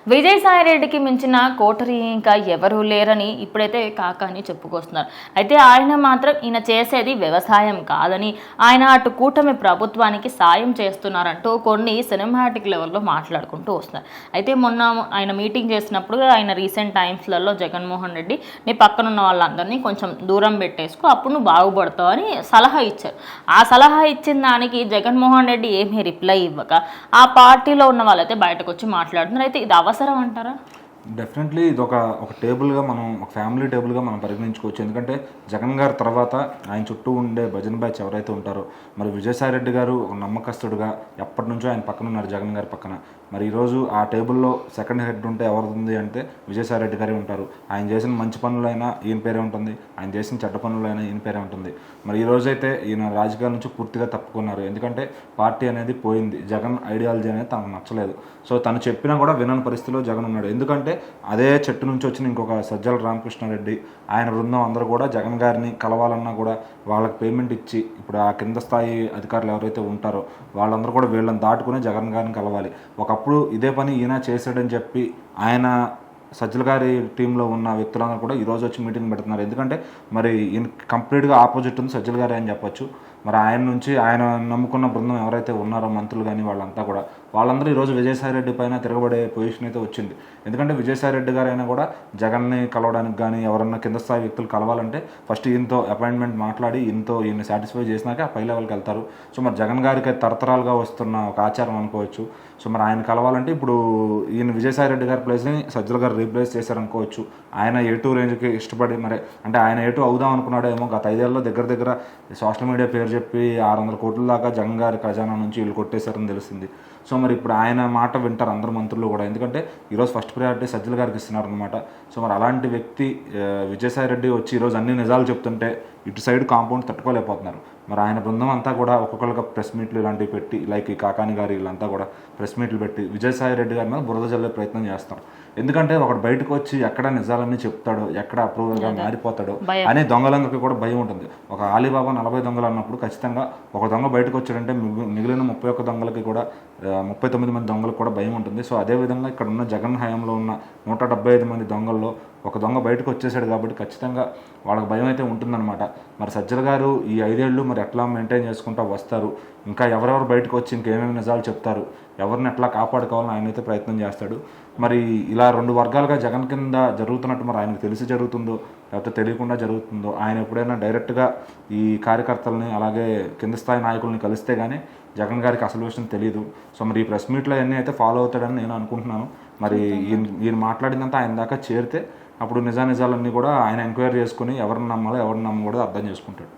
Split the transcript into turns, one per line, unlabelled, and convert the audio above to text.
విజయసాయిరెడ్డికి మించిన కోటరీ ఇంకా ఎవరూ లేరని ఇప్పుడైతే కాకాని చెప్పుకొస్తున్నారు. అయితే ఆయన మాత్రం ఈయన చేసేది వ్యవసాయం కాదని, ఆయన అటు కూటమి ప్రభుత్వానికి సాయం చేస్తున్నారంటూ కొన్ని సినిమాటిక్ లెవెల్లో మాట్లాడుకుంటూ వస్తున్నారు. అయితే మొన్న ఆయన మీటింగ్ చేసినప్పుడు ఆయన రీసెంట్ టైమ్స్లలో జగన్మోహన్ రెడ్డి నీ పక్కనున్న వాళ్ళందరినీ కొంచెం దూరం పెట్టేసుకో, అప్పుడు నువ్వు బాగుపడతావు అని సలహా ఇచ్చారు. ఆ సలహా ఇచ్చిన దానికి జగన్మోహన్ రెడ్డి ఏమీ రిప్లై ఇవ్వక ఆ పార్టీలో ఉన్న వాళ్ళైతే బయటకు వచ్చి మాట్లాడుతున్నారు. అయితే ఇది అవసరం అంటారా?
డెఫినెట్లీ ఇది ఒక టేబుల్గా మనం ఒక ఫ్యామిలీ టేబుల్గా మనం పరిగణించుకోవచ్చు. ఎందుకంటే జగన్ గారి తర్వాత ఆయన చుట్టూ ఉండే భజన బ్యాచ్ ఎవరైతే ఉంటారో, మరి విజయసాయిరెడ్డి గారు ఒక నమ్మకస్తుడుగా ఎప్పటి నుంచో ఆయన పక్కన ఉన్నారు, జగన్ గారి పక్కన. మరి ఈరోజు ఆ టేబుల్లో సెకండ్ హెడ్ ఉంటే ఎవరుంది అంటే విజయసాయిరెడ్డి గారే ఉంటారు. ఆయన చేసిన మంచి పనులైనా ఈయన పేరే ఉంటుంది, ఆయన చేసిన చెడ్డ పనులైనా ఈయన పేరే ఉంటుంది. మరి ఈ రోజైతే ఈయన రాజకీయాల నుంచి పూర్తిగా తప్పుకున్నారు. ఎందుకంటే పార్టీ అనేది పోయింది, జగన్ ఐడియాలజీ అనేది తనకు నచ్చలేదు. సో తను చెప్పినా కూడా వినని పరిస్థితిలో జగన్ ఉన్నాడు. ఎందుకంటే అదే చెట్టు నుంచి వచ్చిన ఇంకొక సజ్జల రామకృష్ణారెడ్డి, ఆయన బృందం అందరూ కూడా జగన్ గారిని కలవాలన్నా కూడా వాళ్ళకి పేమెంట్ ఇచ్చి, ఇప్పుడు ఆ కింద స్థాయి అధికారులు ఎవరైతే ఉంటారో వాళ్ళందరూ కూడా వీళ్ళని దాటుకుని జగన్ గారిని కలవాలి. ఒకప్పుడు ఇదే పని ఈయన చేశాడని చెప్పి ఆయన సజ్జల గారి టీంలో ఉన్న వ్యక్తులందరూ కూడా ఈరోజు వచ్చి మీటింగ్ పెడుతున్నారు. ఎందుకంటే మరి ఈయన కంప్లీట్గా ఆపోజిట్ ఉంది సజ్జల గారి అని చెప్పొచ్చు. మరి ఆయన నుంచి ఆయన నమ్ముకున్న బృందం ఎవరైతే ఉన్నారో మంత్రులు కానీ వాళ్ళంతా కూడా వాళ్ళందరూ ఈరోజు విజయసాయిరెడ్డి పైన తిరగబడే పొజిషన్ అయితే వచ్చింది. ఎందుకంటే విజయసాయిరెడ్డి గారు అయినా కూడా జగన్ని కలవడానికి కానీ ఎవరన్నా కింద స్థాయి వ్యక్తులు కలవాలంటే ఫస్ట్ ఈయనతో అపాయింట్మెంట్ మాట్లాడి ఈయన్ని సాటిస్ఫై చేసినాక పై లెవెల్కి వెళ్తారు. సో మరి జగన్ గారికి తరతరాలుగా వస్తున్న ఒక ఆచారం అనుకోవచ్చు. సో మరి ఆయన కలవాలంటే ఇప్పుడు ఈయన విజయసాయిరెడ్డి గారి ప్లేస్ని సజ్జల గారు రీప్లేస్ చేశారనుకోవచ్చు. ఆయన A2 రేంజ్కి ఇష్టపడి మరి అంటే ఆయన A2 అవుదాం అనుకున్నాడో ఏమో. గత 5 ఏళ్ళలో దగ్గర సోషల్ మీడియా పేరు చెప్పి 600 కోట్ల దాకా జగన్ గారి ఖజానా నుంచి వీళ్ళు కొట్టేశారని తెలిసింది. సో మరి ఇప్పుడు ఆయన మాట వింటారు అందరు మంత్రులు కూడా. ఎందుకంటే ఈరోజు ఫస్ట్ ప్రయారిటీ సజ్జల గారికి ఇస్తున్నారు అనమాట. సో మరి అలాంటి వ్యక్తి విజయసాయిరెడ్డి వచ్చి ఈరోజు అన్ని నిజాలు చెప్తుంటే ఇటు సైడ్ కాంపౌండ్ తట్టుకోలేకపోతున్నారు. మరి ఆయన బృందం అంతా కూడా ఒక్కొక్కరికి ప్రెస్ మీట్లు ఇలాంటివి పెట్టి, లైక్ ఈ కాకాని గారు వీళ్ళంతా కూడా ప్రెస్ మీట్లు పెట్టి విజయసాయిరెడ్డి గారి మీద బురద జల్లే ప్రయత్నం చేస్తారు. ఎందుకంటే ఒకడు బయటకు వచ్చి ఎక్కడ నిజాలన్నీ చెప్తాడో, ఎక్కడ అప్రూవల్గా మారిపోతాడో అనే దొంగలందరికీ కూడా భయం ఉంటుంది. ఒక ఆలీబాబా 40 దొంగలు అన్నప్పుడు ఖచ్చితంగా ఒక దొంగ బయటకు వచ్చాడంటే మిగిలిన 31 దొంగలకి కూడా 39 మంది దొంగలకు కూడా భయం ఉంటుంది. సో అదేవిధంగా ఇక్కడ ఉన్న జగన్ హయాంలో ఉన్న 175 మంది దొంగల్లో ఒక దొంగ బయటకు వచ్చేసాడు కాబట్టి ఖచ్చితంగా వాళ్ళకి భయం అయితే ఉంటుందన్నమాట. మరి సజ్జల గారు ఈ 5 ఏళ్ళు మరి ఎట్లా మెయింటైన్ చేసుకుంటూ వస్తారు, ఇంకా ఎవరెవరు బయటకు వచ్చి ఇంకేమేమి నిజాలు చెప్తారు, ఎవరిని ఎట్లా కాపాడుకోవాలని ఆయన అయితే ప్రయత్నం చేస్తాడు. మరి ఇలా 2 వర్గాలుగా జగన్ కింద జరుగుతున్నట్టు మరి ఆయనకు తెలిసి జరుగుతుందో లేకపోతే తెలియకుండా జరుగుతుందో, ఆయన ఎప్పుడైనా డైరెక్ట్గా ఈ కార్యకర్తలని అలాగే కింద స్థాయి నాయకుల్ని కలిస్తే కానీ జగన్ గారికి అసలు విషయం తెలియదు. సో మరి ఈ ప్రెస్ మీట్లో అన్నీ అయితే ఫాలో అవుతాడని నేను అనుకుంటున్నాను. మరి ఈయన మాట్లాడిందంతా ఆయన దాకా చేరితే అప్పుడు నిజాలన్నీ కూడా ఆయన ఎంక్వైరీ చేసుకుని ఎవరిని నమ్మాలో ఎవరిని నమ్మకూడదో అర్థం చేసుకుంటాడు.